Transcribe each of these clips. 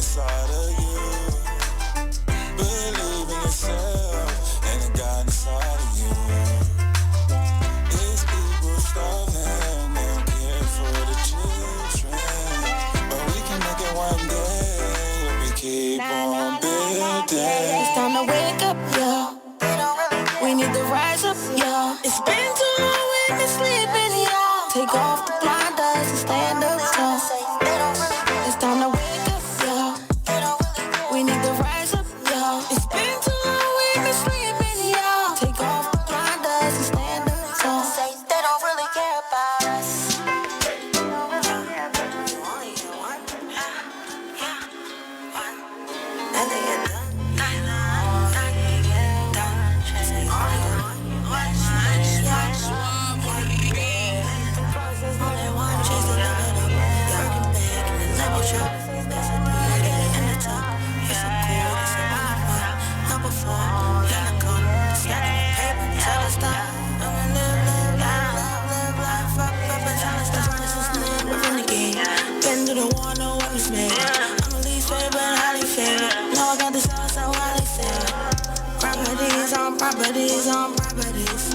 inside of you. Believe in yourself and the God inside of you. It's people starving and care for the children, but we can make it one day if we keep on building. It's time to wake up, y'all. We need to rise up, y'all. It's been too long we've been sleeping, y'all. Take off the blinders and stand up tall. It's time to wake up, y'all. We need to rise up, y'all. It's been too long we've been sleeping, y'all. Take off the blinders and stand up tall. They don't really care about us. And they get done. Been to the war, no weapons made. I'm the least favorite, highly favored. No, I got the sauce, so highly favored. Properties on properties on properties.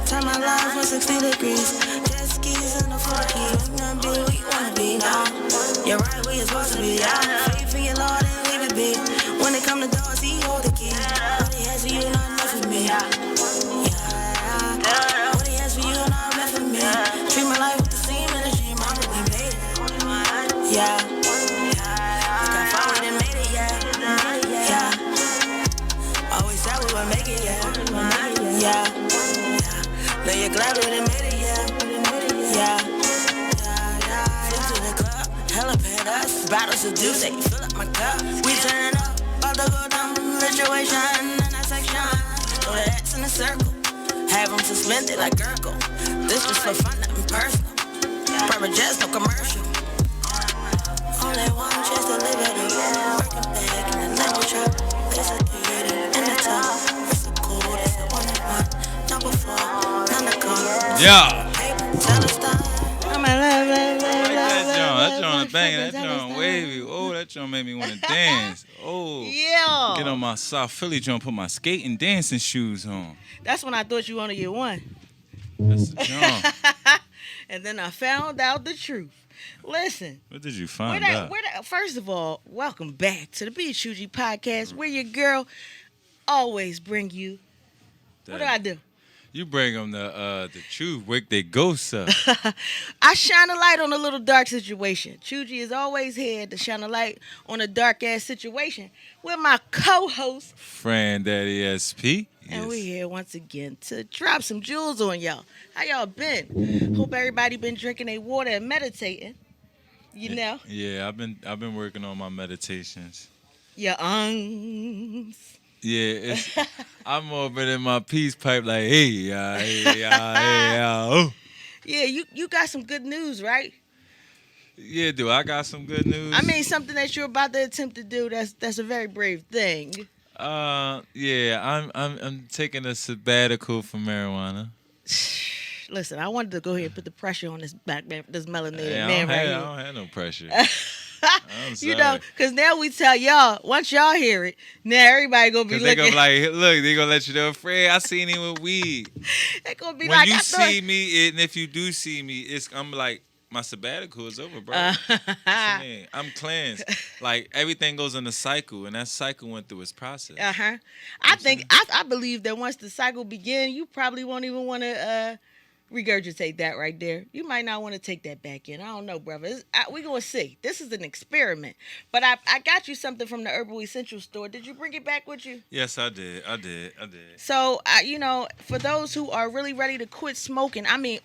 Turn my life 160 degrees. Jet skis in the 4 keys. We gonna be what you wanna be now. You're right where you're supposed to be. Yeah. Faith in your Lord and leave it be. When it come to doors, he hold the key. What he has for you, not enough for me. Yeah. What he has for you, not enough for me. Treat my life with the same energy. Mama, we made it. Yeah. We got far, we done made it, yeah. Always said we would make it, yeah. Now you're glad we done made it, yeah. Flip to the club, hella paid us. Bottles of juice, they fill up my cup. We turn up, about to go down. Situation in that section. Throw the X in the circle. Have them suspended like Gurgle. This was for fun, nothing personal. Private jets, no commercial. Only one chance to live it up. Working back in the level truck. There's a beauty in the top. It's so cool, it's a one-on-one. Number 4, none to come. Yeah. I'm a love. That joint banging. That joint wavy. Oh, that joint made me want to dance. Oh. Yeah. Get on my South Philly joint, put my skating dancing shoes on. That's when I thought you wanted to get one. That's the joint. And then I found out the truth. Listen. What did you find out? First of all, welcome back to the BeeChougie Podcast, where your girl always bring you. What do I do? You bring them the truth, wake their ghosts up. I shine a light on a little dark situation. Chougie is always here to shine a light on a dark-ass situation with my co-host, Friend Daddy SP. And we here once again to drop some jewels on y'all. How y'all been? Hope everybody been drinking their water and meditating. You know? Yeah, I've been working on my meditations. Your ungs. Yeah, I'm over in my peace pipe like, hey, y'all. Oh. Yeah, you got some good news, right? Yeah, do I got some good news? I mean, something that you're about to attempt to do. That's a very brave thing. Yeah, I'm taking a sabbatical from marijuana. Listen, I wanted to go ahead and put the pressure on this melanated man right here. I don't have no pressure. You know, because now we tell y'all, once y'all hear it, now everybody going to be looking. They gonna look, they going to let you know, Fred, I seen him with weed. They going to be when like, you see me, and if you do see me, I'm like, my sabbatical is over, bro. I'm cleansed. Like, everything goes in a cycle, and that cycle went through its process. I believe that once the cycle begins, you probably won't even want to regurgitate that right there. You might not want to take that back in. I don't know, brother. We're going to see. This is an experiment. But I got you something from the Herbal Essential store. Did you bring it back with you? Yes, I did. So, for those who are really ready to quit smoking, I mean,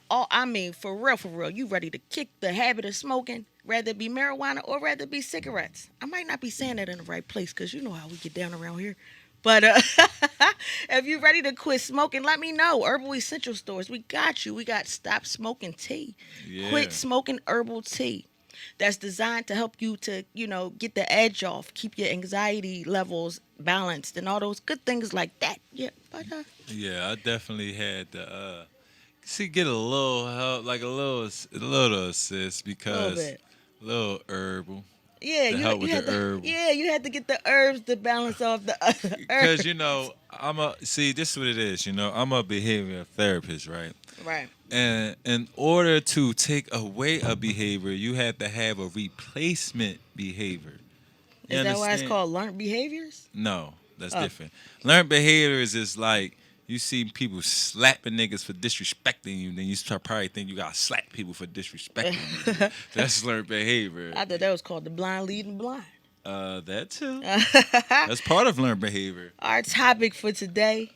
for real, you ready to kick the habit of smoking, rather it be marijuana or rather it be cigarettes. I might not be saying that in the right place because you know how we get down around here. But if you're ready to quit smoking, let me know. Herbal Essential Stores, we got you. We got Stop Smoking Tea. Yeah. Quit Smoking Herbal Tea. That's designed to help you to, get the edge off, keep your anxiety levels balanced, and all those good things like that. Yeah, but yeah, I definitely had to get a little help, like a little assist because a little herbal. Yeah, to help with the had to, herb. yeah, you had to get the herbs to balance off the other Because herbs. you know, this is what it is. You know, I'm a behavioral therapist, right? Right. And in order to take away a behavior, you have to have a replacement behavior. You Is that why it's understand? called learned behaviors? No, that's Oh. different. Learned behaviors is like you see people slapping niggas for disrespecting you, then you probably think you gotta slap people for disrespecting you. That's learned behavior. I thought that was called the blind leading blind. That too. That's part of learned behavior. Our topic for today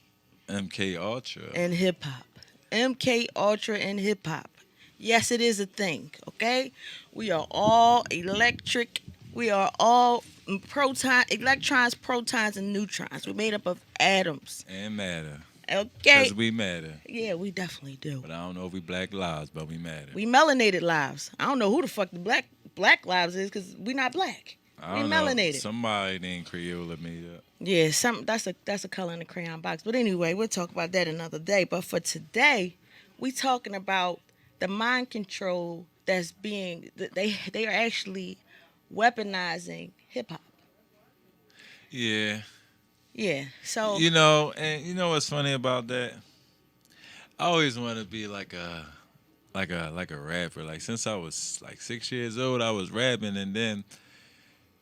MK Ultra. in hip hop. MK Ultra and hip hop. Yes, it is a thing, okay? We are all electric. We are all electrons, protons, and neutrons. We're made up of atoms. And matter. Okay? Because we matter. Yeah, we definitely do. But I don't know if we black lives, but we matter. We melanated lives. I don't know who the fuck the black lives is because we not black. I We don't know. melanated. Somebody named Crayola made up. Yeah, that's a color in the crayon box. But anyway, we'll talk about that another day. But for today, we talking about the mind control that's being they are actually weaponizing hip hop. Yeah. Yeah. So You know, and you know what's funny about that? I always want to be like a rapper. Like since I was like 6 years old, I was rapping, and then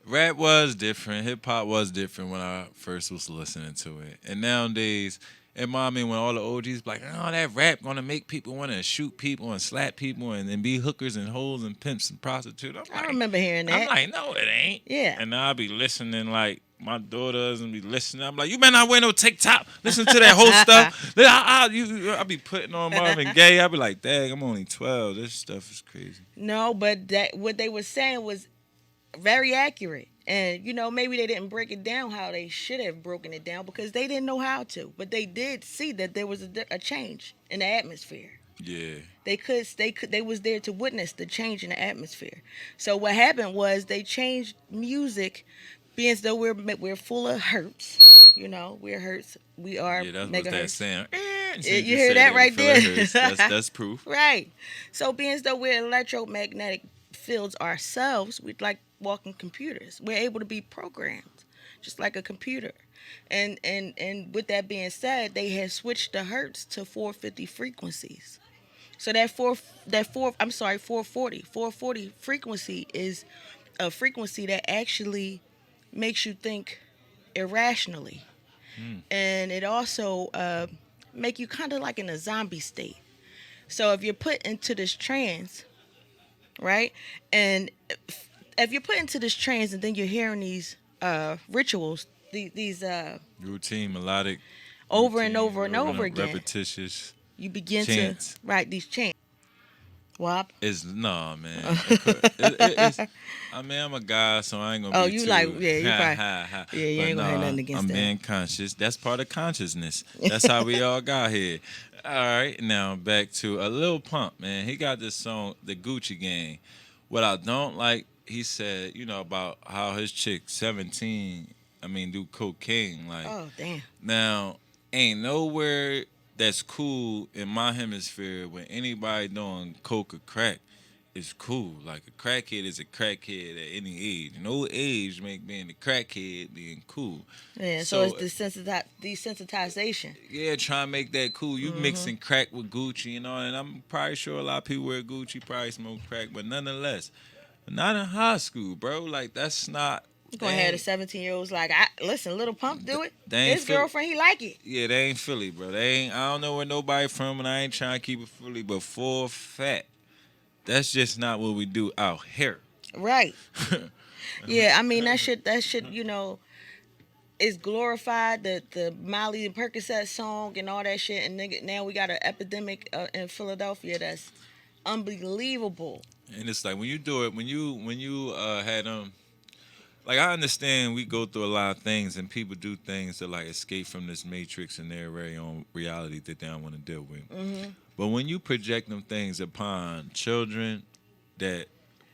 rap was different. Hip hop was different when I first was listening to it. And nowadays, and mommy, when all the OGs be like, oh, that rap gonna make people want to shoot people and slap people and be hookers and hoes and pimps and prostitutes. I remember hearing that. I'm like, no, it ain't. Yeah. And now I be listening like my daughters and be listening. I'm like, you better not wear no TikTok. Listen to that whole stuff. I be putting on Marvin Gaye. I be like, dang, I'm only 12. This stuff is crazy. No, but that what they were saying was very accurate. And, maybe they didn't break it down how they should have broken it down because they didn't know how to. But they did see that there was a change in the atmosphere. Yeah. They was there to witness the change in the atmosphere. So what happened was they changed music, being as though we're full of hertz. We're hertz. We are Yeah, that's what megahertz. that saying. You hear that right there? That's proof. Right. So being as though we're electromagnetic fields ourselves, we'd like walking computers. We're able to be programmed just like a computer. And with that being said, they had switched the hertz to 450 frequencies. So that 440 frequency is a frequency that actually makes you think irrationally. And it also make you kind of like in a zombie state. So if you're put into this trance, right? And if you're put into this trance and then you're hearing these rituals, these routine, melodic, over and over and over again, repetitious. you begin chants. to write these chants. Wop. It's no man. It's, I mean, I'm a guy, so I ain't gonna. Oh, be you too, like you ha, probably ha, ha. yeah you But ain't gonna have nothing against I'm that. being conscious. That's part of consciousness. That's how we all got here. All right, now back to a Lil Pump, man. He got this song, The Gucci Gang. What I don't like, he said, about how his chick 17, do cocaine. Like, Oh damn. now, ain't nowhere that's cool in my hemisphere when anybody doing coke or crack is cool. Like a crackhead is a crackhead at any age. No age make being a crackhead being cool. Yeah. So it's desensitization. Yeah, trying to make that cool. You mixing crack with Gucci, and I'm probably sure a lot of people wear Gucci, probably smoke crack, but nonetheless, not in high school, bro. Like that's not. You gonna have the 17-year-olds like, listen, Little Pump do it. They ain't His girlfriend, he like it. Yeah, they ain't Philly, bro. They ain't. I don't know where nobody from, and I ain't trying to keep it Philly, but for a fact, that's just not what we do out here. Right. Yeah, that shit, is glorified. The Molly and Percocet song and all that shit, and now we got an epidemic in Philadelphia that's unbelievable. And it's like when you do it, when you had like I understand we go through a lot of things and people do things to like escape from this matrix and their very own reality that they don't want to deal with. Mm-hmm. But when you project them things upon children that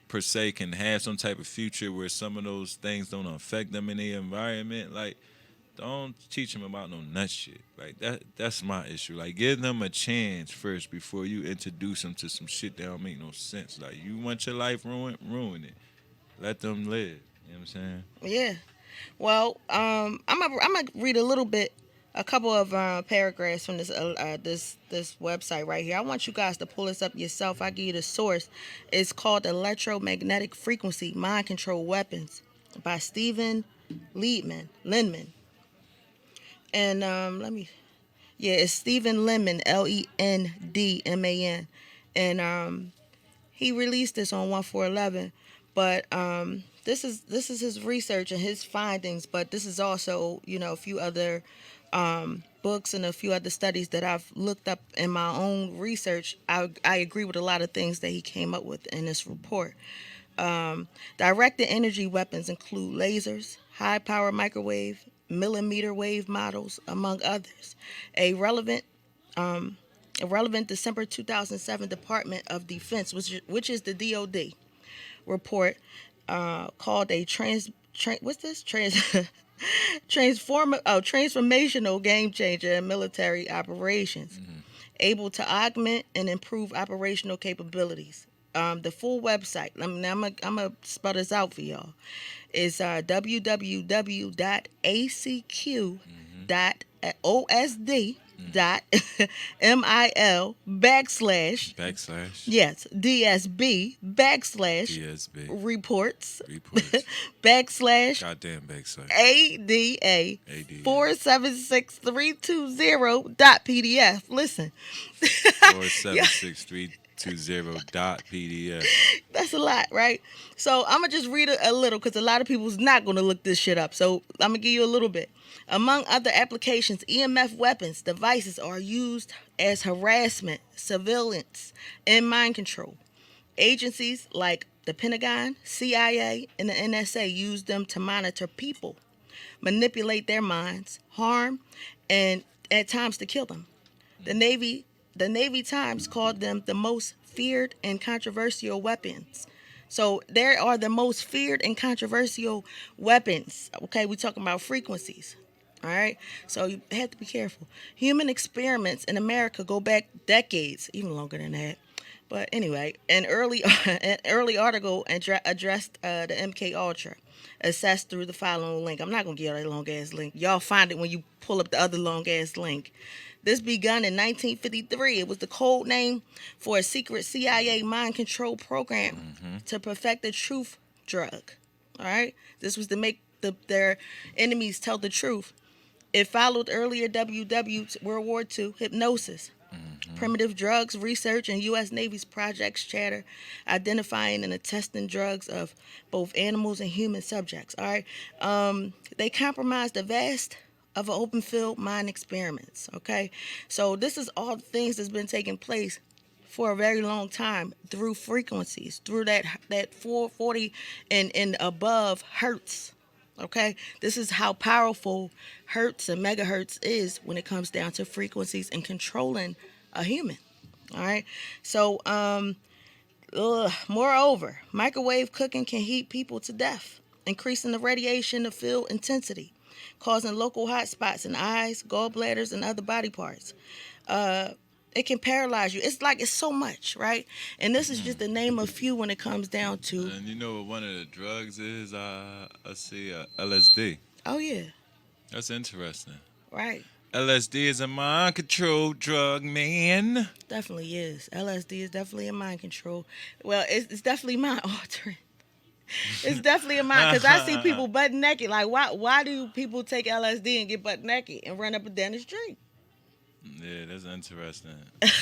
per se can have some type of future where some of those things don't affect them in their environment, like don't teach them about no nut shit. Like that's my issue. Like give them a chance first before you introduce them to some shit that don't make no sense. Like you want your life ruined, ruin it. let them live. You know what I'm saying? Yeah. Well, I'm gonna read a couple of paragraphs from this website right here. I want you guys to pull this up yourself. I give you the source. It's called Electromagnetic Frequency Mind Control Weapons by Stephen Linman. And it's Stephen Lemon, Lendman, and he released this on 1/4/11. But this is his research and his findings. But this is also a few other books and a few other studies that I've looked up in my own research. I agree with a lot of things that he came up with in this report. Directed energy weapons include lasers, high power microwave, millimeter wave models, among others. A relevant December 2007 Department of Defense, which is the DoD, report called a transformational game changer in military operations, able to augment and improve operational capabilities. The full website, I'm gonna spell this out for y'all, is www.acq.osd.mil / yes, DSB / reports / Goddamn backslash. ADA 476320.pdf. Listen. 476320.pdf. That's a lot, right? So I'm going to just read a little because a lot of people's not going to look this shit up. So I'm going to give you a little bit. Among other applications, EMF weapons devices are used as harassment, surveillance, and mind control. Agencies like the Pentagon, CIA, and the NSA use them to monitor people, manipulate their minds, harm, and at times to kill them. The Navy Times called them the most feared and controversial weapons. So there are the most feared and controversial weapons. Okay, we're talking about frequencies. All right, so you have to be careful. Human experiments in America go back decades, even longer than that. But anyway, an early article addressed the MK Ultra, assessed through the following link. I'm not gonna give you that long ass link. Y'all find it when you pull up the other long ass link. This begun in 1953. It was the code name for a secret CIA mind control program to perfect the truth drug. All right, this was to make their enemies tell the truth. It followed earlier World War II hypnosis, primitive drugs research, and U.S. Navy's Project Chatter, identifying and attesting drugs of both animals and human subjects. All right, they compromised the vast of open field mind experiments. Okay, so this is all things that's been taking place for a very long time through frequencies, through that 440 and above hertz. Okay, this is how powerful hertz and megahertz is when it comes down to frequencies and controlling a human. All right, so moreover, microwave cooking can heat people to death, increasing the radiation of field intensity, causing local hot spots in eyes, gallbladders, and other body parts. It can paralyze you. It's so much, right? And this is just the name of few when it comes down to. And you know what one of the drugs is? I see LSD. Oh yeah. That's interesting. Right. LSD is a mind control drug, man. Definitely is. LSD is definitely a mind control. Well, it's definitely mind altering. It's definitely a mind, because I see people butt naked. Like, why do people take LSD and get butt naked and run up and down the street? Yeah, that's interesting.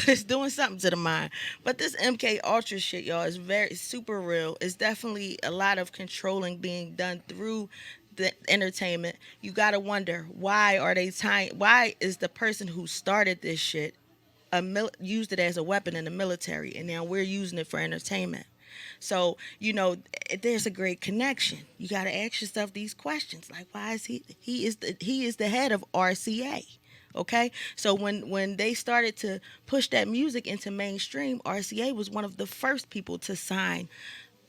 It's doing something to the mind. But this MK Ultra shit, y'all, is very super real. It's definitely a lot of controlling being done through the entertainment. You gotta wonder, why is the person who started this shit used it as a weapon in the military, and now we're using it for entertainment? So, there's a great connection. You got to ask yourself these questions, like, why is he is the head of RCA? Okay, so when they started to push that music into mainstream, RCA was one of the first people to sign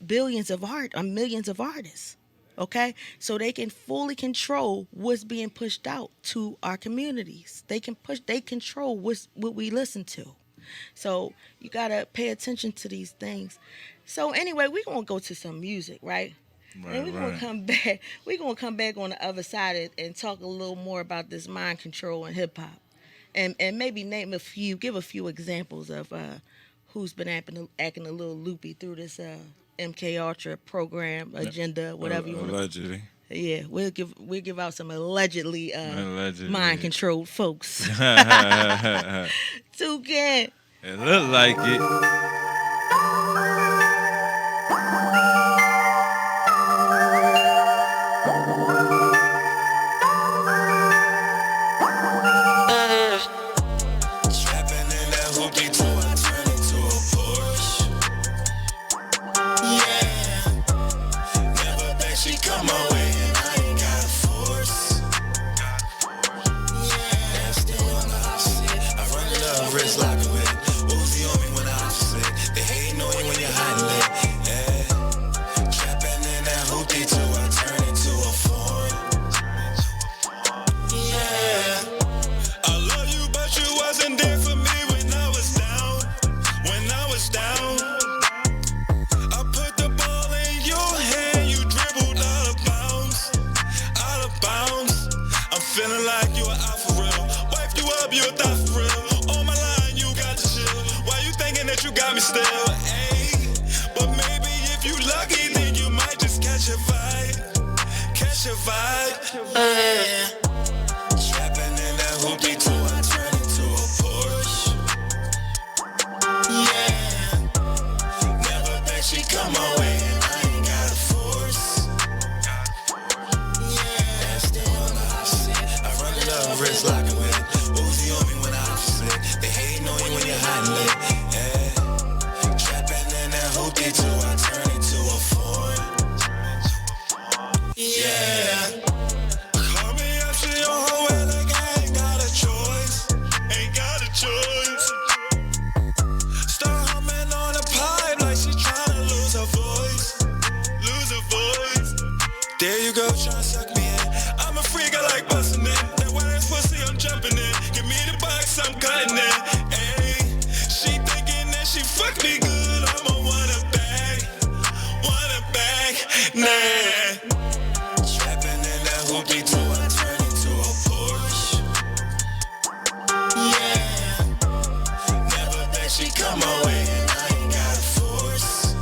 millions of artists. Okay, so they can fully control what's being pushed out to our communities. They control what we listen to. So you gotta pay attention to these things. So anyway, we're gonna go to some music, right? Right, And we're gonna come back. We're gonna come back on the other side and talk a little more about this mind control and hip hop, and maybe give a few examples of who's been acting a little loopy through this MK Ultra program, agenda, whatever you want. Allegedly. Yeah, we'll give out some allegedly mind controlled folks. Toucan. It look like it. Trapping in that hoopty till I turn into a Porsche. Yeah, never bet she come my way and I ain't got a force. Yeah, still on the opposite. I run it up, wrist lock it with it. Uzi on me when I opposite. They hating on you when you're hiding it. Yeah, trapping in that hoopty till I turn into a foreign. Yeah. I love you, but you wasn't there for me when I was down. When I was down, I put the ball in your hand, you dribbled out of bounds. Out of bounds. I'm feeling like you are out for real. Wipe you up, you a thought for real. On my line, you got to chill. Why you thinking that you got me still? Ayy, but maybe if you lucky, then you might just catch a vibe. Catch a vibe. Yeah. Trapping in that hoopty till I turn into a Porsche. Yeah, never bet she come my way and I ain't got a force. Yeah, still on the opposite. I run it up, wrist lock it with it. Uzi on me when I opposite. They hating on you when you're hiding it. Yeah, trapping in that hoopty till I turn into a foreign. Yeah. Call me up to your hoe and like I ain't got a choice. Ain't got a choice. Start humming on the pipe like she tryna lose her voice. Lose her voice. There you go, tryna suck me in. I'm a freak, I like busting it. That wet ass pussy, I'm jumping in. Give me the box, I'm cutting it. Ayy, she thinking that she fucked me good. I'ma want her back. Want her back. Nah. Trapping in that hoopty till I turn into a Porsche. Yeah, never bet she come my way and I ain't got a force.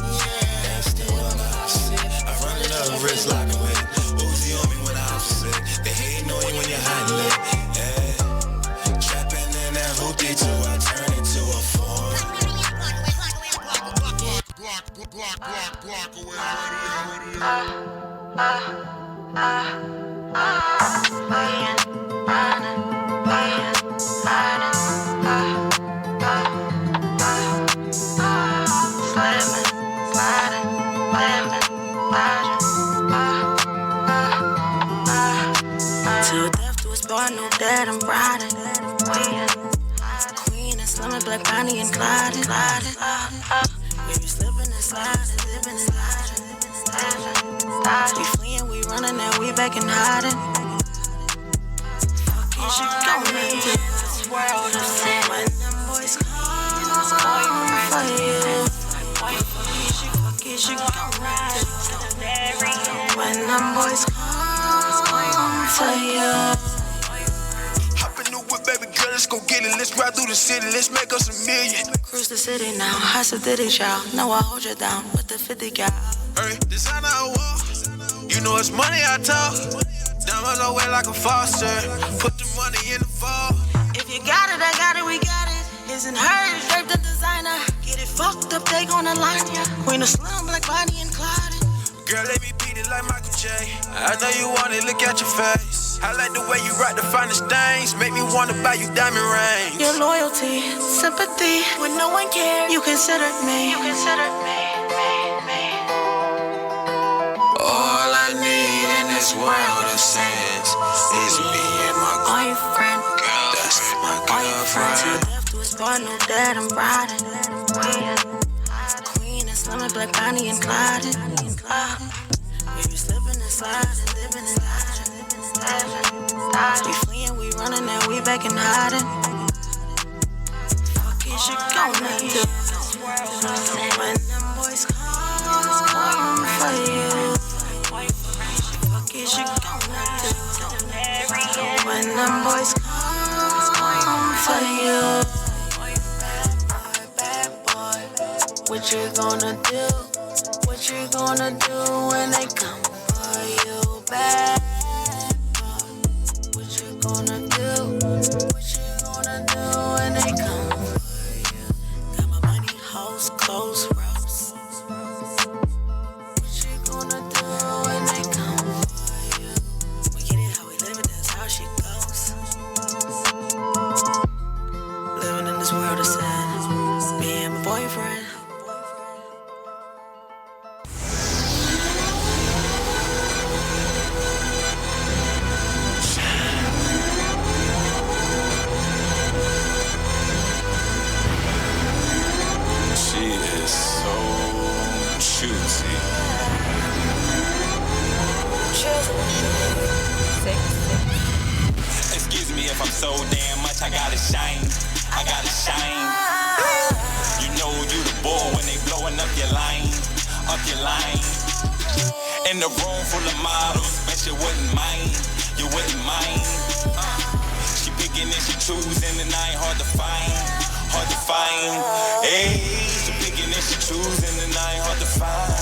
Yeah, still on the opposite. I run it up, wrist lock it with it. Uzi on me when I opposite. They hating on you when you're hiding it. Yeah, trapping in that hoopty till I turn into a foreign. Till death do us part, know that I'm riding. Queen and slumming, Black Bonnie and Clyde. Baby slipping and sliding, living and sliding. We fleeing, we running, and we back and hiding. Fucking shit gon' make this world of sin. When them boys come for you, fucking shit gon' make this. When them boys come for you. Hop in the whip, baby girl, let's go get it. Let's ride through the city, let's make us a million. Cruise the city now, hustle did it, y'all. Know I hold you down with the 50 gal. Hey, designer I walk, you know it's money I talk. Diamonds I wear like a faucet. Put the money in the vault. If you got it, I got it, we got it. His and hers, draped the designer. Get it fucked up, they gonna line ya. Queen of Slum, Black Bonnie and Clyde. Girl, let me beat it like Michael J. I know you want it, look at your face. I like the way you rock the finest things. Make me wanna buy you diamond rings. Your loyalty, sympathy, when no one cared, you considered me. All I need in this world of sense is me and my Boyfriend, that's my boyfriend. Till girlfriend. death do us part, know that I'm riding. Queen and Slum, Black Bonnie and Clyde. Baby slipping and sliding, living and sliding. We fleeing, we running, and we back and hiding. Fucking shit gon' make this. When them boys come gonna do when they come for you back? What you gonna do? What you gonna do when they come for you? Got my money, hoes, clothes, rose. What you gonna do when they come for you? We get it how we live it, that's how she goes. Living in this world of sin, me and my boyfriend. She is so choosy. Excuse me if I'm so damn much, I gotta shine. I gotta shine. You know you the bull when they blowing up your line. Up your line. In the room full of models, bet you wouldn't mind. You wouldn't mind. She picking and she choosing and I ain't hard to find. Hard to find. Hey, she picking and she choosing and I ain't hard to find.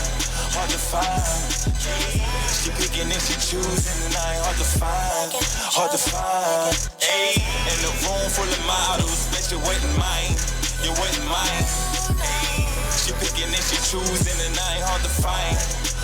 Hard to find. She picking and she choosing and I ain't hard to find. Hard to find. Hey, in the room full of models, bet you wouldn't mind. You wouldn't mind. Hey, she picking and she choosing and I ain't hard to find.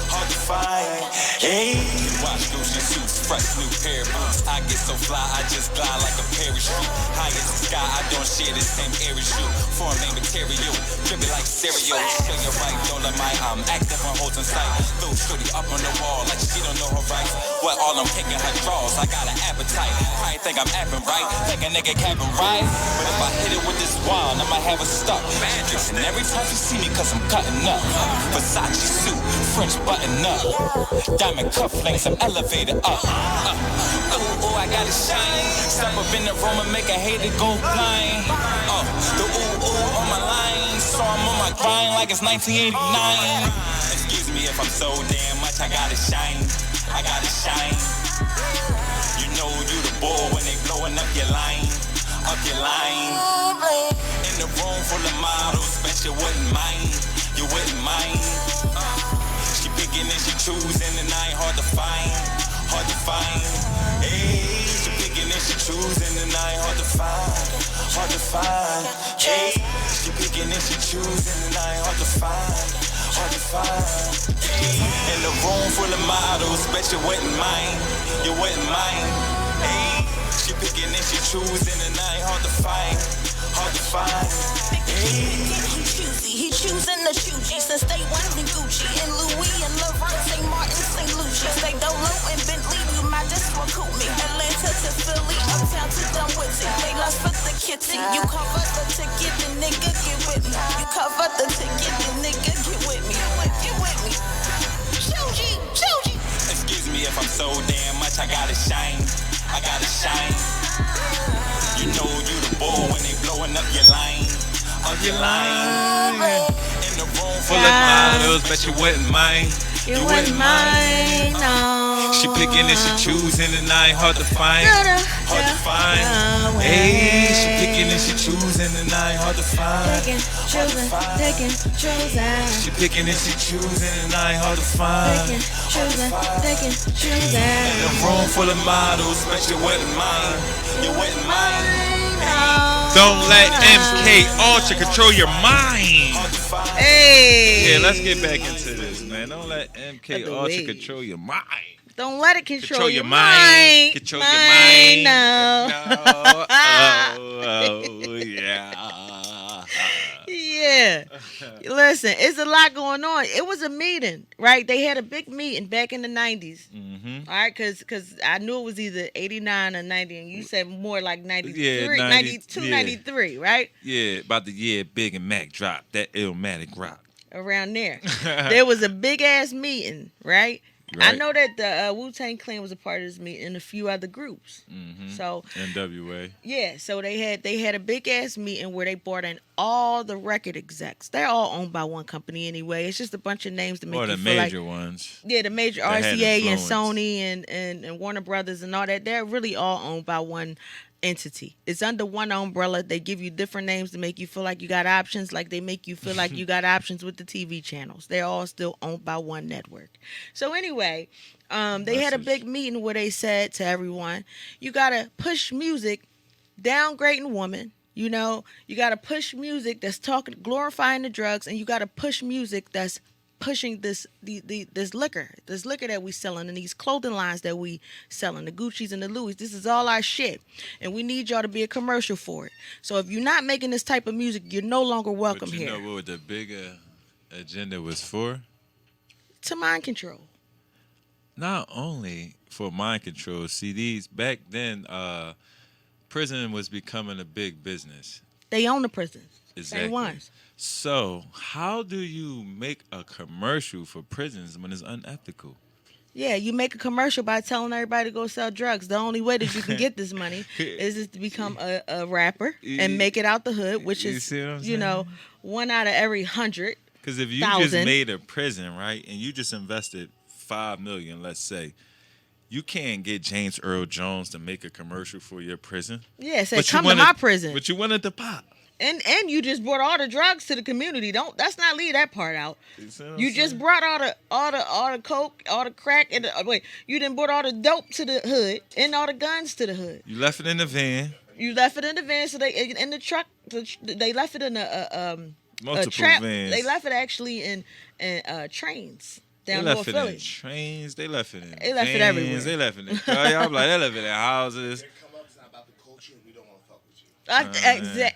Hard to find. Hey, watch Gucci suits, fresh new pair of boots. I get so fly, I just glide like a parachute. High as the sky, I don't share the same air as you. Foreign name material, dripping like cereal. Show your right, don't let my active on holds in sight. Little shorty up on the wall, like she don't know her rights. What all I'm kicking her draws, I got an appetite. Probably think I'm apping right, think a nigga capping right. But if I hit it with this wine, I might have a stuck. And every time you see me, cause I'm cutting up. Versace suit, French button up. Diamond cufflinks, I'm elevated up. Ooh, I gotta shine. Step up in the room and make a hater go blind. The ooh on my line. So I'm on my grind like it's 1989. Excuse me if I'm so damn much, I gotta shine. I gotta shine. You know you the bull when they blowing up your line. Up your line. In the room full of models, bet you wouldn't mind. You wouldn't mind. She picking and she choosing and I ain't hard to find. Hard to find. Hey, she picking and she choosing and I ain't hard to find. Hard to find. Hey, she picking and she choosing and I ain't hard to find. Hard to find. Hey, in the room full of models, bet you wouldn't mind. You wouldn't mind. Hey, she picking and she choosing and I ain't hard to find. Hard to find. Hey. He choosing the Chougie since day one in Gucci and Louis and Laurent, St. Martin, St. Lucia, Stay Dolo and Bentley. You might just recruit me. Atlanta to Philly, uptown to Dunwoody. They lost for the kitty. You cover the ticket, the nigga get with me. You cover the ticket, the nigga get with me. Get with me. Chougie, Chougie. Excuse me if I'm so damn much, I gotta shine. I gotta shine. You know you the bull when they blowing up your line. Up your line. In the room Full of models, bet you wouldn't mind. You wouldn't mind, no. She picking and she choosing and I ain't hard to find. Hard to find. Hey, she picking and she choosing and I ain't hard to find. Taking, choosing. She picking and she choosing and I ain't hard to find. Taking, choosing. In a room full of models, bet you wouldn't mind. You wouldn't mind. Don't let MK Ultra control your mind. Hey. Yeah, let's get back into this, man. Don't let MK Ultra control your mind. Don't let it control your mind. Control your mind. No. Oh, yeah. Yeah. Listen, it's a lot going on. It was a meeting, right? They had a big meeting back in the 90s. Mm-hmm. All right, because I knew it was either 89 or 90, and you said more like 93, Yeah, 92, yeah. 93, right? Yeah, about the year Big and Mac dropped that Illmatic rock. Around there. There was a big-ass meeting, right? I know that the Wu-Tang Clan was a part of this meeting and a few other groups. Mm-hmm. So NWA. Yeah, so they had a big ass meeting where they brought in all the record execs. They're all owned by one company anyway. It's just a bunch of names to make Or you the feel major like, ones. Yeah, the major that had RCA and influence. Sony and Warner Brothers and all that. They're really all owned by one entity. It's under one umbrella. They give you different names to make you feel like you got options, like they make you feel like you got options with the TV channels. They're all still owned by one network. So anyway, they had a big meeting where they said to everyone, you got to push music downgrading women. You know, you got to push music that's glorifying the drugs, and you got to push music that's pushing this liquor that we selling, and these clothing lines that we selling, the Gucci's and the Louis. This is all our shit, and we need y'all to be a commercial for it. So if you're not making this type of music, you're no longer welcome here. But you know what the bigger agenda was for? To mind control. Not only for mind control. See, these back then, prison was becoming a big business. They own the prisons. Exactly. Same ones. So, how do you make a commercial for prisons when it's unethical? Yeah, you make a commercial by telling everybody to go sell drugs. The only way that you can get this money is to become a rapper and make it out the hood, which is, you know, 1 out of every 100. Because if you just made a prison, right, and you just invested $5 million, let's say, you can't get James Earl Jones to make a commercial for your prison. Yeah, say, come to my prison. But you wanted to pop. And you just brought all the drugs to the community. Let's not leave that part out. You just brought all the coke, all the crack, and you done brought all the dope to the hood and all the guns to the hood. You left it in the van. So they in the truck. They left it in multiple vans. They left it actually in trains. Down they left North it Philly. in trains. They left it in They left vans, it everywhere. They left it in cars. I'm like, they left it in houses. It's not about the culture. We don't want to fuck with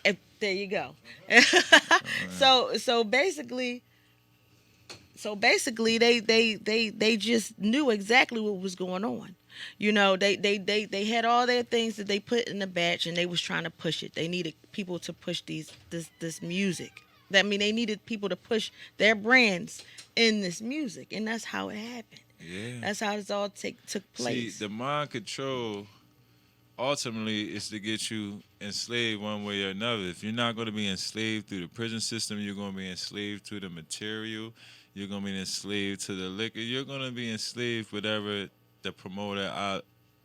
you. There you go. So basically they just knew exactly what was going on. You know, they had all their things that they put in the batch, and they was trying to push it. They needed people to push this music. That mean they needed people to push their brands in this music, and that's how it happened. Yeah, that's how this all took place. See, the mind control ultimately is to get you enslaved one way or another. If you're not going to be enslaved through the prison system, you're going to be enslaved to the material. You're going to be enslaved to the liquor. You're going to be enslaved whatever the promoter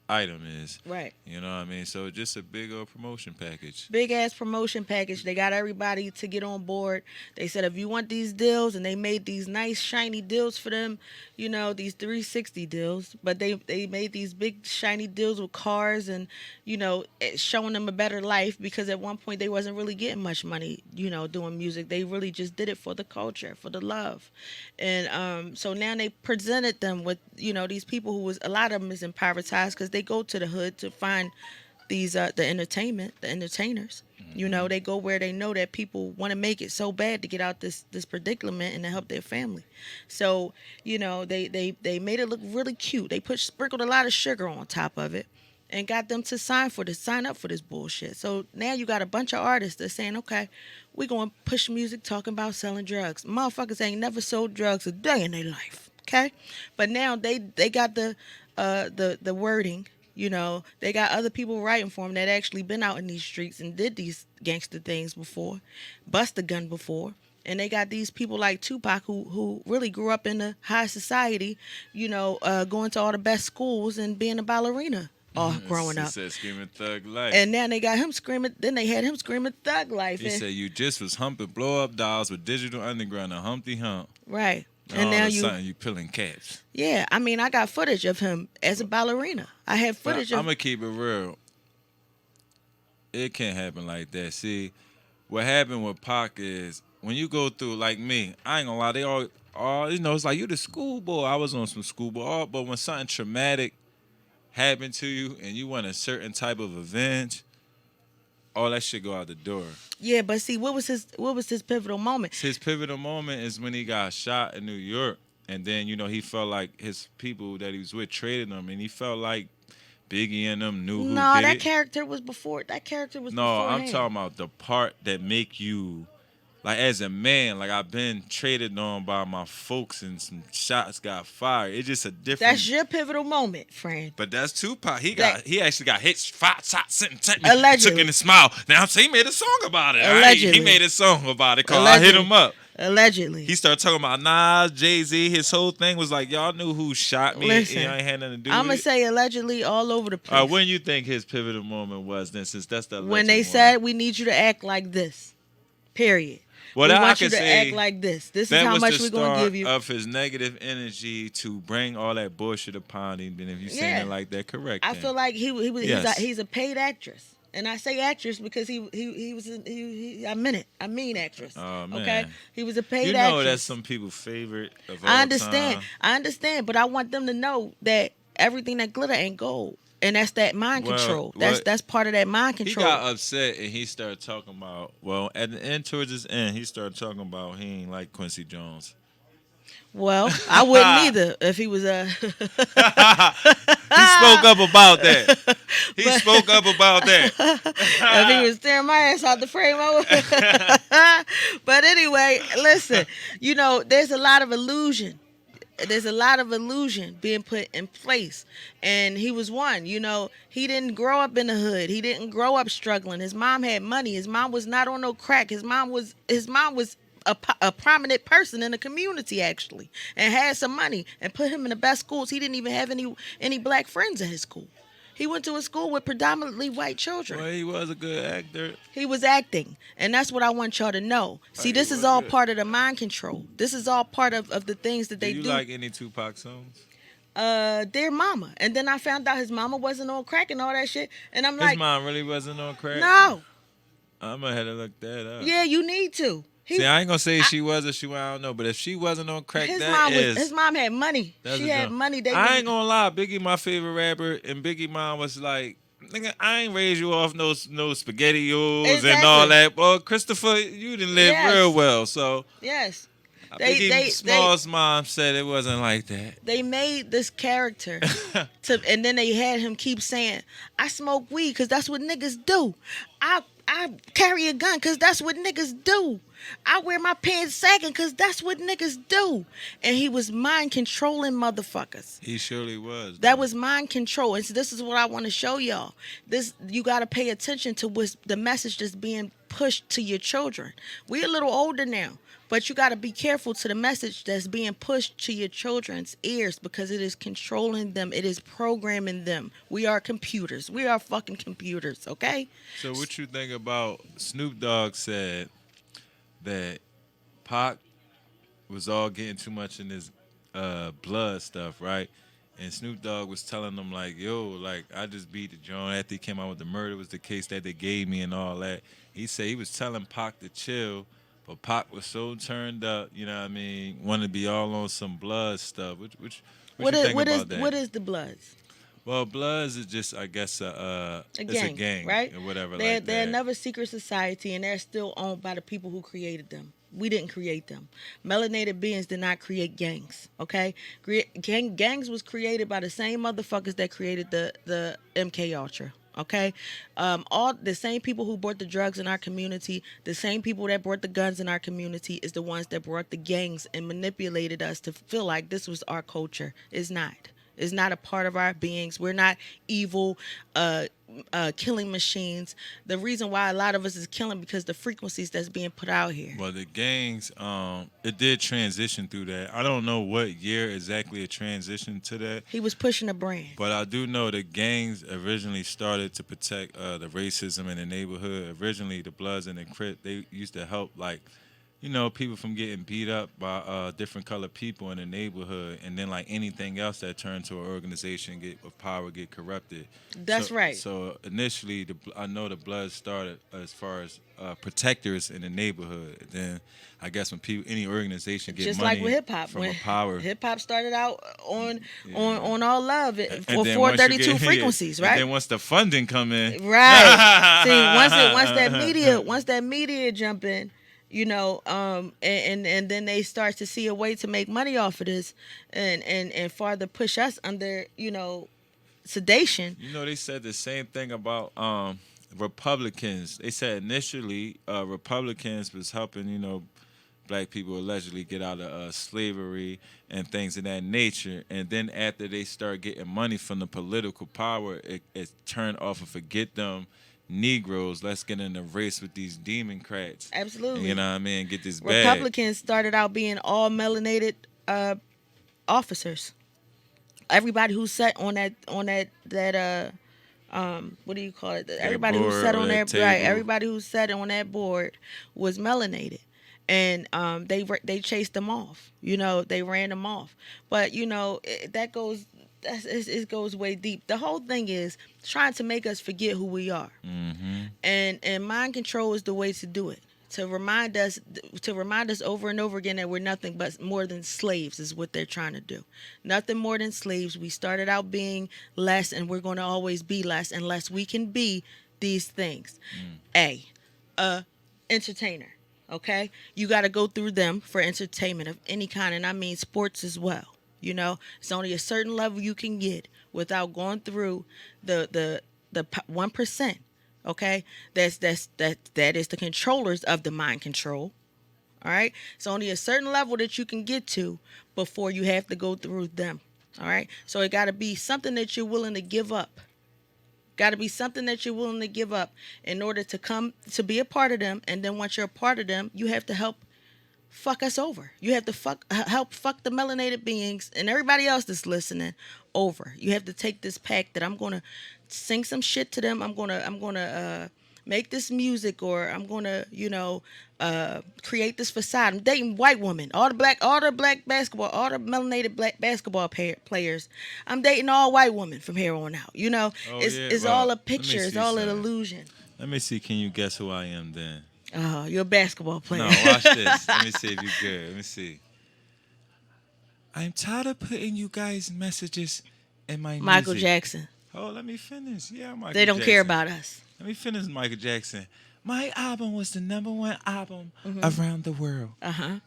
item is. Right. You know what I mean? So just a big old promotion package. Big ass promotion package. They got everybody to get on board. They said if you want these deals, and they made these nice shiny deals for them, you know, these 360 deals, but they made these big shiny deals with cars, and, you know, showing them a better life, because at one point they wasn't really getting much money, you know, doing music. They really just did it for the culture, for the love. And so now they presented them with, you know, these people who was, a lot of them is impoverished, because they go to the hood to find these the entertainers. Mm-hmm. You know, they go where they know that people want to make it so bad to get out this predicament and to help their family. So, you know, they made it look really cute. They sprinkled a lot of sugar on top of it and got them to sign up for this bullshit. So now you got a bunch of artists that's saying, okay, we're going to push music talking about selling drugs. Motherfuckers ain't never sold drugs a day in their life, okay? But now they got the wording. You know, they got other people writing for them that actually been out in these streets and did these gangster things before, bust a gun before. And they got these people like Tupac who really grew up in the high society, you know, going to all the best schools and being a ballerina growing up. He said screaming thug life. And now they got him screaming, then they had him screaming thug life. He said you just was humping blow up dolls with Digital Underground and Humpty Hump. Right. And now you pulling caps. Yeah, I mean, I got footage of him as a ballerina. I have footage of. I'm gonna keep it real. It can't happen like that. See, what happened with Pac is when you go through, like me, I ain't gonna lie, they all you know, it's like you the schoolboy. I was on some schoolboy, but when something traumatic happened to you and you want a certain type of revenge, all that shit go out the door. Yeah, but see, what was his pivotal moment? His pivotal moment is when he got shot in New York, and then, you know, he felt like his people that he was with traded him, and he felt like Biggie and them knew who did it. No, that character was before. That character was before. No, I'm talking about the part that make you, like, as a man, like, I've been traded on by my folks and some shots got fired. It's just a different. That's your pivotal moment, friend. But that's Tupac. He actually got hit 5 shots and allegedly took in the smile. Now, so he made a song about it. Allegedly. Right? He made a song about it called I Hit Him Up. Allegedly. He started talking about Nas, Jay-Z. His whole thing was like, y'all knew who shot me. Listen, and I ain't had nothing to do I'm with going to say allegedly all over the place. when you think his pivotal moment was then, since that's the when they said, we need you to act like this. Period. Well, we I want can you to say act like this. This is that how was much the we're going to start give you. of his negative energy to bring all that bullshit upon him. And if you saying it like that, correct. I then. feel like Yes. he's a paid actress. And I say actress because he was I meant it. I mean actress. Oh, man. Okay? He was a paid You know actress. that's some people's favorite of all I understand. time. I understand, but I want them to know that everything that glitter ain't gold. And that's that mind control. That's part of that mind control. He got upset and he started talking about, well, at the end, towards his end, he started talking about he ain't like Quincy Jones. Well, I wouldn't either if he was a. He spoke up about that. He spoke up about that. If he was tearing my ass out the frame, I would. But anyway, listen, there's a lot of illusion. There's a lot of illusion being put in place. And he was one, he didn't grow up in the hood. He didn't grow up struggling. His mom had money. His mom was not on no crack. His mom was a prominent person in the community, actually, and had some money and put him in the best schools. He didn't even have any black friends in his school. He went to a school with predominantly white children. Well, he was a good actor. He was acting, and that's what I want y'all to know. See, this is all part of the mind control. This is all part of the things that they do. Do you like any Tupac songs? Dear Mama. And then I found out his mama wasn't on crack and all that shit, and I'm like, his mom really wasn't on crack? No. I'm going to have to look that up. Yeah, you need to. See, I ain't gonna say she was or she was, I don't know, but if she wasn't on crack, his mom had money. She had money. I ain't gonna lie, Biggie my favorite rapper, and Biggie mom was like, nigga, I ain't raised you off no SpaghettiOs and all that. Well, Christopher, you didn't live real well, so yes. Biggie Small's mom said it wasn't like that. They made this character, and then they had him keep saying, "I smoke weed because that's what niggas do. I carry a gun because that's what niggas do. I wear my pants sagging because that's what niggas do." And he was mind controlling motherfuckers. He surely was. That was mind control. And so this is what I want to show y'all. You got to pay attention to the message that's being pushed to your children. We're a little older now, but you got to be careful to the message that's being pushed to your children's ears because it is controlling them. It is programming them. We are computers. We are fucking computers, okay? So what you think about Snoop Dogg said that Pac was all getting too much in his blood stuff, right? And Snoop Dogg was telling them like, yo, like I just beat the joint after he came out with the murder was the case that they gave me and all that. He said he was telling Pac to chill, but Pac was so turned up, you know what I mean, wanted to be all on some blood stuff. What you think about that? What is the Bloods? Well, Bloods is just, I guess, it's a gang, right? Or whatever they're like that. another secret society, and they're still owned by the people who created them. We didn't create them. Melanated beings did not create gangs, okay? Gangs was created by the same motherfuckers that created the MK Ultra, okay? All the same people who brought the drugs in our community, the same people that brought the guns in our community is the ones that brought the gangs and manipulated us to feel like this was our culture. It's not. It's not a part of our beings. We're not evil, killing machines. The reason why a lot of us is killing because the frequencies that's being put out here. Well, the gangs, it did transition through that. I don't know what year exactly it transitioned to that. He was pushing a brand. But I do know the gangs originally started to protect the racism in the neighborhood. Originally, the Bloods and the Crips, they used to help, like, you know, people from getting beat up by different colored people in the neighborhood, and then like anything else that turned to an organization with power get corrupted. That's right. So initially, I know the Bloods started as far as protectors in the neighborhood. Then I guess when any organization get just money like with hip hop, from a power, hip hop started out on all love for and 432 frequencies, right? And then once the funding come in, right? See, once that media jump in. You know, and then they start to see a way to make money off of this and farther push us under, you know, sedation. You know, they said the same thing about Republicans. They said initially Republicans was helping, you know, black people allegedly get out of slavery and things of that nature. And then after they start getting money from the political power, it turned off and forget them. Negroes. Let's get in a race with these Democrats. Absolutely. You know what I mean? Get this bag. Republicans started out being all melanated officers. Everybody who sat on that what do you call it? Everybody who sat on that right. Everybody who sat on that board was melanated, and they chased them off. You know, they ran them off. But you know it goes way deep. The whole thing is trying to make us forget who we are, and mind control is the way to do it. To remind us over and over again that we're nothing but more than slaves is what they're trying to do. Nothing more than slaves. We started out being less, and we're going to always be less unless we can be these things. Entertainer. Okay, you got to go through them for entertainment of any kind, and I mean sports as well. You know, it's only a certain level you can get without going through the 1%. Okay, that is the controllers of the mind control. All right, it's only a certain level that you can get to before you have to go through them. All right, so it got to be something that you're willing to give up. Got to be something that you're willing to give up in order to come to be a part of them. And then once you're a part of them, you have to help fuck us over. You have to help fuck the melanated beings and everybody else that's listening over. You have to take this pack that I'm gonna sing some shit to them. I'm gonna make this music, or I'm gonna create this facade. I'm dating white women, all the black basketball, all the melanated black basketball players. I'm dating all white women from here on out. You know, it's all a picture. It's all an illusion. Let me see. Can you guess who I am then? Oh, you're a basketball player. No, watch this. Let me see if you're good. Let me see. I'm tired of putting you guys' messages in my music. Michael Jackson. Oh, let me finish. Yeah, Michael They don't Jackson. care about us. Let me finish Michael Jackson. My album was the #1 album around the world.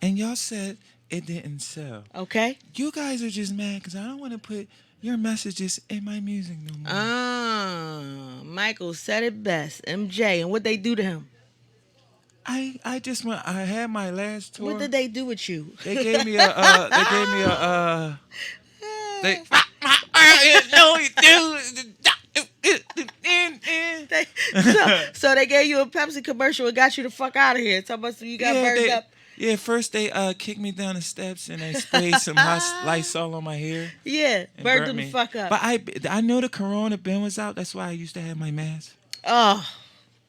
And y'all said it didn't sell. Okay. You guys are just mad because I don't want to put your messages in my music no more. Michael said it best. MJ. And what they do to him? I just went. I had my last tour. What did they do with you? They gave me a. They. So they gave you a Pepsi commercial and got you the fuck out of here. Talking about you got burned up. Yeah, first they kicked me down the steps and they sprayed some hot Lysol on my hair. Yeah, burned them the fuck up. But I know the Corona bin was out. That's why I used to have my mask. Oh,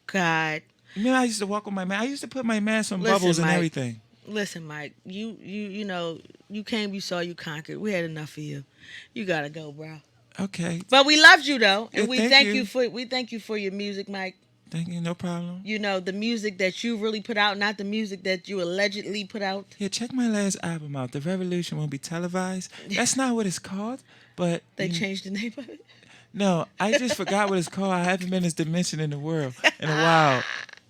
God. You know, I used to walk with my mask. I used to put my mask on bubbles and everything. Listen, Mike, you know, you came, you saw, you conquered. We had enough of you. You gotta go, bro. Okay. But we loved you though, and yeah, we thank you for your music, Mike. Thank you, no problem. You know, the music that you really put out, not the music that you allegedly put out. Yeah, check my last album out. The Revolution Won't Be Televised. That's not what it's called, but they changed the name of it. No, I just forgot what it's called. I haven't been in this dimension in a while.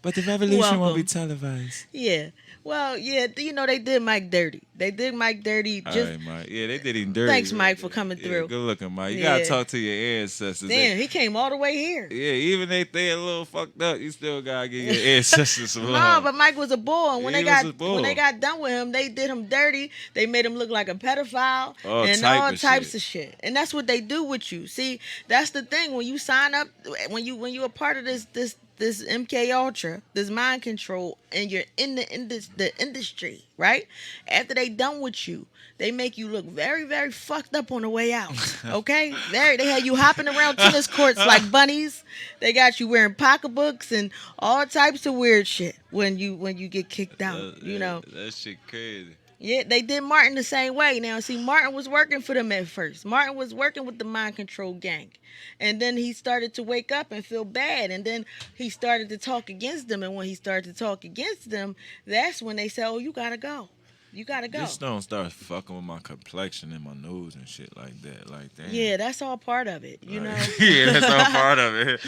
But the Revolution Won't Be Televised. Yeah. Well, yeah, you know, they did Mike dirty. They did Mike dirty. All right, Mike. Yeah, they did him dirty. Thanks, Mike, for coming through. Good looking, Mike. You got to talk to your ancestors. Damn, he came all the way here. Yeah, even if they a little fucked up, you still got to give your ancestors some love. No, but Mike was a bull. And when they got done with him, they did him dirty. They made him look like a pedophile and all types of shit. And that's what they do with you. See, that's the thing. When you sign up, when you a part of this MK Ultra, this mind control, and you're in the industry, right? After they done with you, they make you look very, very fucked up on the way out. Okay? They had you hopping around tennis courts like bunnies. They got you wearing pocketbooks and all types of weird shit when you get kicked out. You know. That shit crazy. Yeah, they did Martin the same way. Now, see, Martin was working for them at first. Martin was working with the mind control gang. And then he started to wake up and feel bad. And then he started to talk against them. And when he started to talk against them, that's when they said, oh, you got to go. You got to go. Just don't start fucking with my complexion and my nose and shit like that. Like that. Yeah, that's all part of it, you know? Yeah, that's all part of it.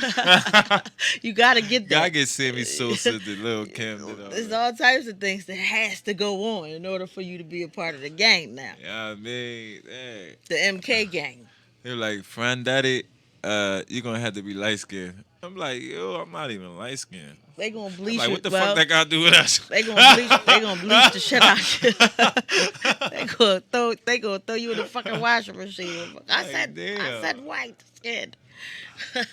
You got to get that. Gotta get Sammy Sosa, the little Kim. There's all types of things that has to go on in order for you to be a part of the gang now. Yeah, I mean, hey. The MK gang. They're like, friend daddy, you're going to have to be light-skinned. I'm like, yo, I'm not even light skinned. They gonna bleach Like, you. what the fuck that got to do with us? They gonna bleach. They gonna bleach the shit out you. They gonna throw you in the fucking washing machine. I said white skin.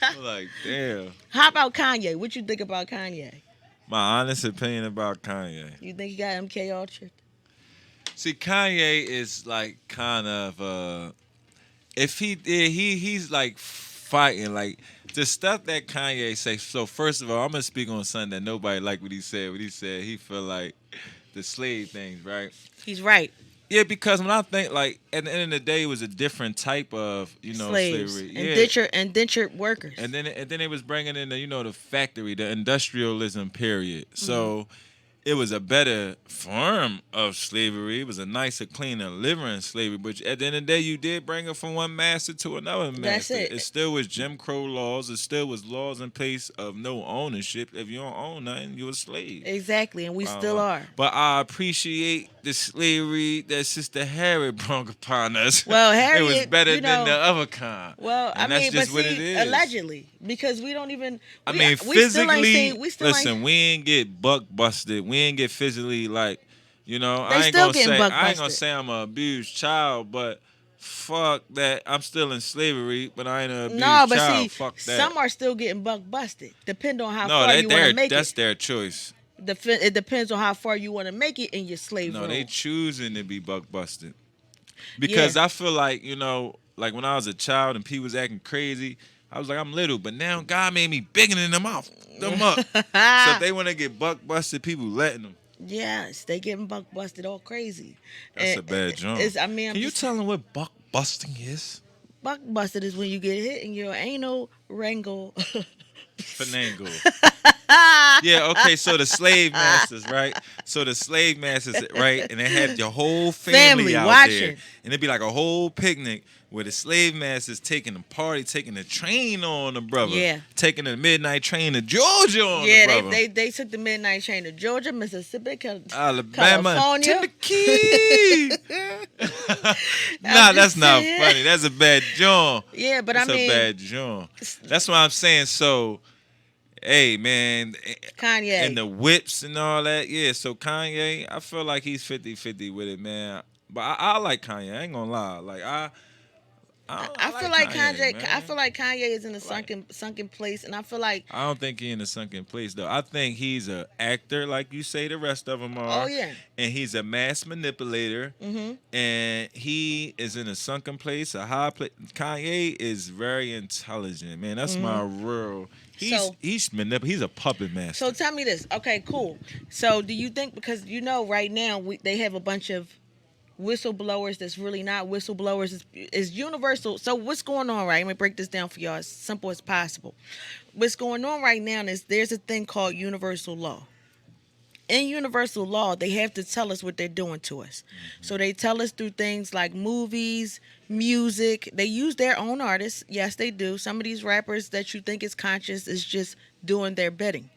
I'm like, damn. How about Kanye? What you think about Kanye? My honest opinion about Kanye. You think he got MK Ultra? See, Kanye is like kind of if he did, he's like fighting like the stuff that Kanye say. So first of all, I'm gonna speak on something that nobody liked what he said. What he said, he feel like the slave things, right? He's right. Yeah, because when I think like at the end of the day, it was a different type of slaves, slavery. indentured workers. And then it was bringing in the factory, the industrialism period. So it was a better form of slavery. It was a nicer, cleaner, living slavery. But at the end of the day, you did bring it from one master to another master. That's it. It still was Jim Crow laws. It still was laws in place of no ownership. If you don't own nothing, you're a slave. Exactly, and we still are. But I appreciate the slavery that Sister Harriet brought upon us. Well, Harriet, it was better than the other kind. Well, and I mean, that's just but what see, it is. allegedly, because we don't even. Physically, we ain't get buck busted. We ain't get physically like, I ain't gonna say I'm an abused child, but fuck that. I'm still in slavery, but I ain't an abused child. See, fuck that. some are still getting buck busted. Depend on how far you want to make it. That's their choice. It depends on how far you want to make it in your slave role. No, they choosing to be buck busted. Because I feel like, like when I was a child and people was acting crazy, I was like, I'm little, but now God made me bigger than them up. So if they want to get buck busted, people letting them. Yes, they getting buck busted all crazy. That's a bad job. Can you tell them what buck busting is? Buck busted is when you get hit in your anal wrangle. Finangle. Yeah, okay, so the slave masters, right? And they had your whole family out watching there. And it'd be like a whole picnic where the slave masters taking the party, taking the train on the brother. Yeah. Taking the midnight train to Georgia on the brother. Yeah, they took the midnight train to Georgia, Mississippi, Alabama, California. Tennessee. Nah, that's not funny. That's a bad joint. Yeah, but that's a bad joint. That's what I'm saying. So, hey, man. Kanye. And the whips and all that. Yeah, so Kanye, I feel like he's 50-50 with it, man. But I like Kanye. I ain't gonna lie. Like, I feel like Kanye. I feel like Kanye is in a sunken place, and I feel like I don't think he's in a sunken place though. I think he's an actor, like you say. The rest of them are. Oh yeah. And he's a mass manipulator. Mm-hmm. And he is in a sunken place, a high place. Kanye is very intelligent, man. That's my real. He's a puppet master. So tell me this. Okay, cool. So do you think because right now they have a bunch of whistleblowers that's really not whistleblowers is universal. So what's going on, right? Let me break this down for y'all as simple as possible. What's going on right now is there's a thing called universal law. In universal law, they have to tell us what they're doing to us. So they tell us through things like movies, music. They use their own artists. Yes, they do. Some of these rappers that you think is conscious is just doing their bidding.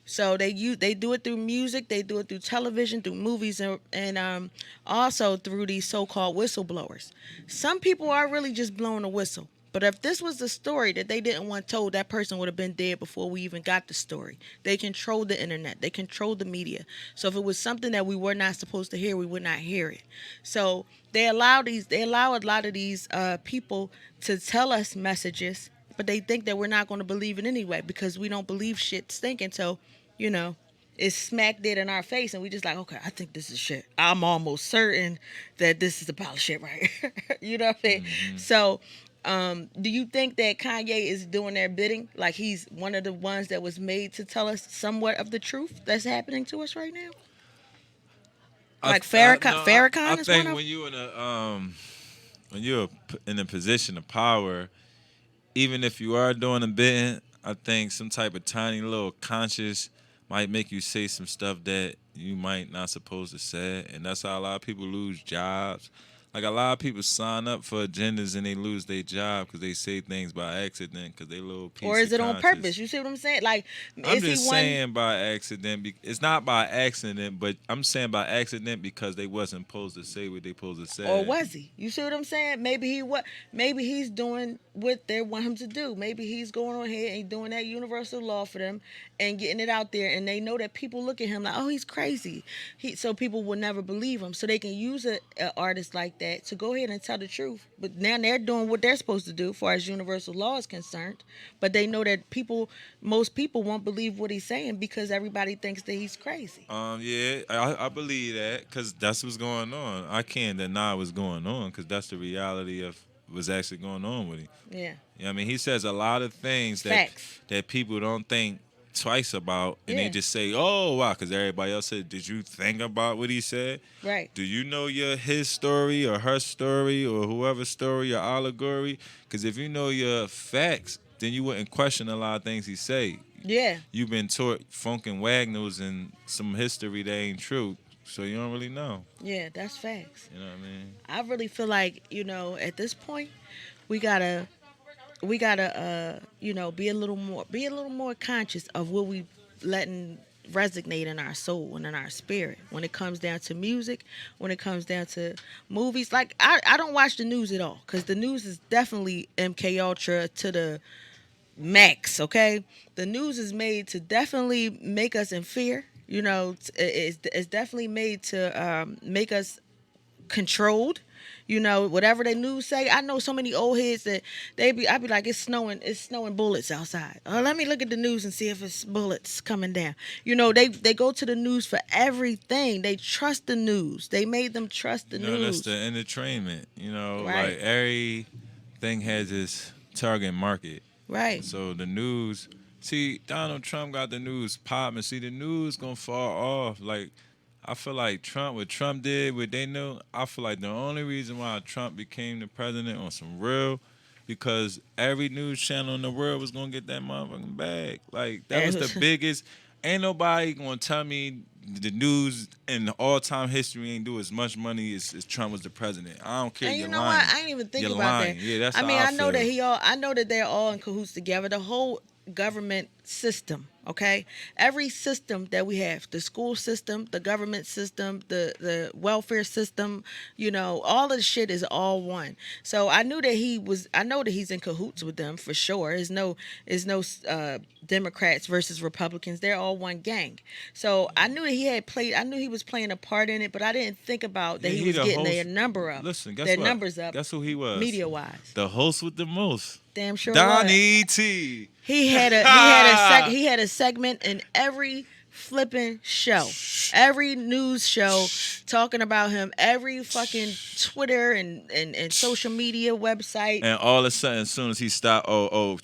So they do it through music, they do it through television, through movies, and also through these so-called whistleblowers. Some people are really just blowing a whistle. But if this was the story that they didn't want told, that person would have been dead before we even got the story. They control the internet. They control the media. So if it was something that we were not supposed to hear, we would not hear it. So they allow a lot of these people to tell us messages, but they think that we're not going to believe it anyway because we don't believe shit stinking. So, it's smack dead in our face, and we just like, okay, I think this is shit. I'm almost certain that this is about shit right here. You know what I mean? Mm-hmm. So, do you think that Kanye is doing their bidding? Like he's one of the ones that was made to tell us somewhat of the truth that's happening to us right now? Like Farrakhan I is think one of when you're in a position of power, even if you are doing a bidding, I think some type of tiny little conscious might make you say some stuff that you might not supposed to say, and that's how a lot of people lose jobs. Like a lot of people sign up for agendas and they lose their job because they say things by accident because they little piece Or is of it on conscience. purpose? You see what I'm saying? Like, I'm is he just one? saying by accident. It's not by accident, but I'm saying by accident because they wasn't supposed to say what they supposed to say. Or was he? You see what I'm saying? Maybe he what? Maybe he's doing what they want him to do. Maybe he's going on here and doing that universal law for them and getting it out there. And they know that people look at him like, oh, he's crazy. So people will never believe him. So they can use an artist like that to go ahead and tell the truth. But now they're doing what they're supposed to do, as far as universal law is concerned. But they know that most people won't believe what he's saying because everybody thinks that he's crazy. Yeah, I believe that because that's what's going on. I can't deny what's going on because that's the reality of what's actually going on with him. Yeah. You know what I mean? He says a lot of things Facts. that people don't think twice about, and they Yeah. just say, "Oh, wow," because everybody else said, "Did you think about what he said? Right. Do you know his story or her story or whoever's story or allegory? Because if you know your facts, then you wouldn't question a lot of things he say. Yeah. You've been taught funk and wagnalls and some history that ain't true, so you don't really know. Yeah, that's facts. You know what I mean? I really feel like, at this point, we gotta be a little more conscious of what we letting resonate in our soul and in our spirit when it comes down to music, when it comes down to movies. Like I don't watch the news at all because the news is definitely MK Ultra to the max. Okay, the news is made to definitely make us in fear. It's definitely made to make us controlled. Whatever the news say. I know so many old heads that I'd be like, it's snowing bullets outside. Let me look at the news and see if it's bullets coming down. They go to the news for everything. They trust the news. They made them trust the news. That's the entertainment. Right. Like everything has its target market. Right. So the news, see, Donald Trump got the news popping. See, the news gonna fall off. Like, I feel like what Trump did, what they know, I feel like the only reason why Trump became the president on some real, because every news channel in the world was gonna get that motherfucking bag. Like, that was the biggest. Ain't nobody gonna tell me the news in all-time history ain't do as much money as Trump was the president. I don't care. And you're you know lying. what? I ain't even think You're about lying. that. Yeah, that's I how mean, I know feel. I know that they're all in cahoots together. The whole government system, okay? Every system that we have, the school system, the government system, the welfare system, all of the shit is all one. So I know that he's in cahoots with them for sure. There's no Democrats versus Republicans. They're all one gang. So I knew that he was playing a part in it, but I didn't think about that he was getting their number up. Listen, guess their what? numbers up. Guess who he was? Media-wise. The host with the most. Damn sure Donnie was. T. He had a segment in every flipping show, every news show talking about him, every fucking Twitter and social media website. And all of a sudden, as soon as he stopped,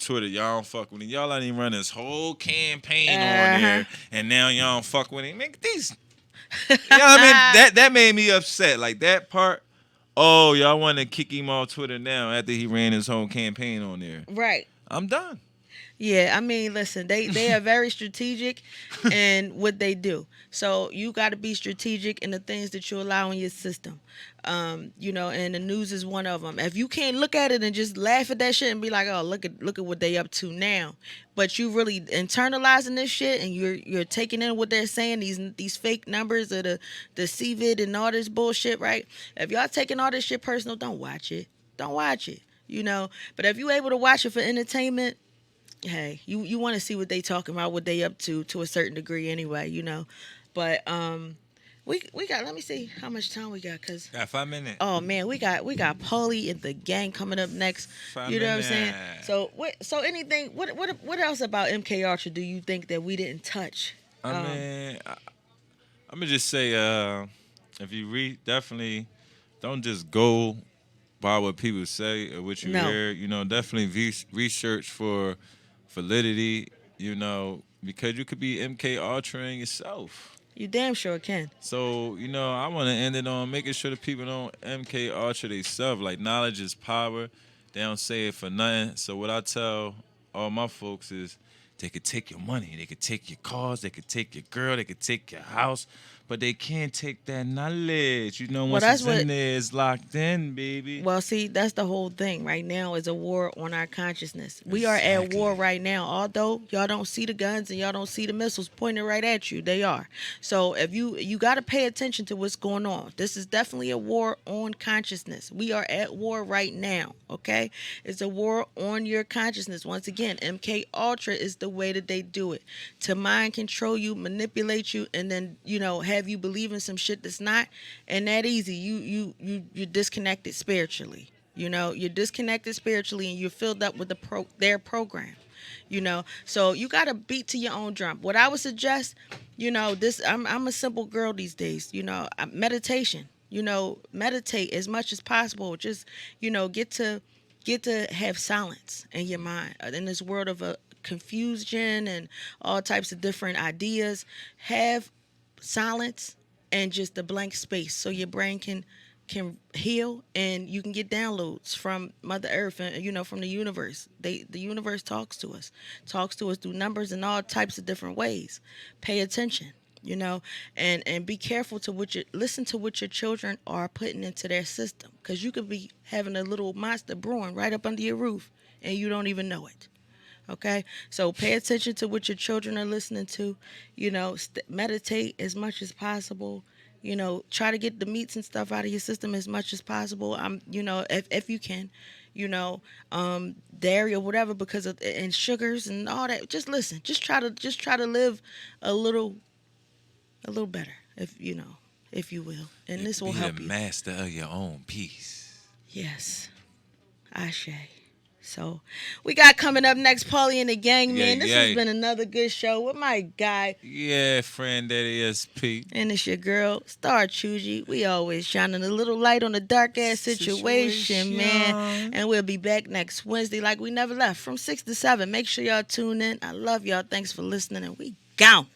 Twitter, y'all don't fuck with him. Y'all let him run his whole campaign on there, and now y'all don't fuck with him. Man, these, you know what I mean? That made me upset. Like that part. Oh, y'all want to kick him off Twitter now after he ran his whole campaign on there. Right. I'm done. Yeah, I mean, listen, they are very strategic in what they do. So you got to be strategic in the things that you allow in your system. And the news is one of them. If you can't look at it and just laugh at that shit and be like, oh, look at what they up to now, but you really internalizing this shit and you're taking in what they're saying, these fake numbers of the CVID and all this bullshit, right? If y'all taking all this shit personal, don't watch it. Don't watch it. But if you able to watch it for entertainment, hey, you want to see what they talking about, what they up to a certain degree anyway, But we got, let me see how much time we got, cause got 5 minutes. Oh man, we got Paulie and the gang coming up next. 5 You know what I'm saying? minutes. So anything, what else about MK Ultra do you think that we didn't touch? I mean, I'm gonna just say, if you read, definitely don't just go by what people say or what you No. hear. Definitely research for validity. Because you could be MK Ultraing yourself. You damn sure can. So, I want to end it on making sure that people don't MK Ultra themselves. Like, knowledge is power. They don't say it for nothing. So what I tell all my folks is they could take your money. They could take your cars. They could take your girl. They could take your house. but they can't take that knowledge. You know, Well, once that's it's what. in there, it's locked in, baby. Well, see, that's the whole thing. Right now is a war on our consciousness. We are at war Exactly. right now. Although y'all don't see the guns and y'all don't see the missiles pointed right at you, they are. So if you got to pay attention to what's going on. This is definitely a war on consciousness. We are at war right now. Okay, it's a war on your consciousness. Once again, MK Ultra is the way that they do it to mind control you, manipulate you, and then have you believe in some shit that's not. And that easy. You're disconnected spiritually. You're disconnected spiritually, and you're filled up with their program. So you got to beat to your own drum. What I would suggest, this I'm a simple girl these days. Meditation. Meditate as much as possible. Just get to have silence in your mind in this world of confusion and all types of different ideas. Have silence and just a blank space so your brain can heal, and you can get downloads from Mother Earth and from the universe. The universe talks to us through numbers and all types of different ways. Pay attention, and be careful to listen to what your children are putting into their system, because you could be having a little monster brewing right up under your roof and you don't even know it. Okay, so pay attention to what your children are listening to. Meditate as much as possible. Try to get the meats and stuff out of your system as much as possible. If you can, dairy or whatever, and sugars and all that. Just listen. Just try to live a little better, if you will, and this will help Be the you. master of your own peace. Yes, Ashe. So we got coming up next, Paulie and the Gang, man. This has been another good show with my guy. Yeah, friend, that SP. And it's your girl, StarChougie. We always shining a little light on the dark ass situation, man. And we'll be back next Wednesday like we never left, from 6 to 7. Make sure y'all tune in. I love y'all. Thanks for listening, and we gone.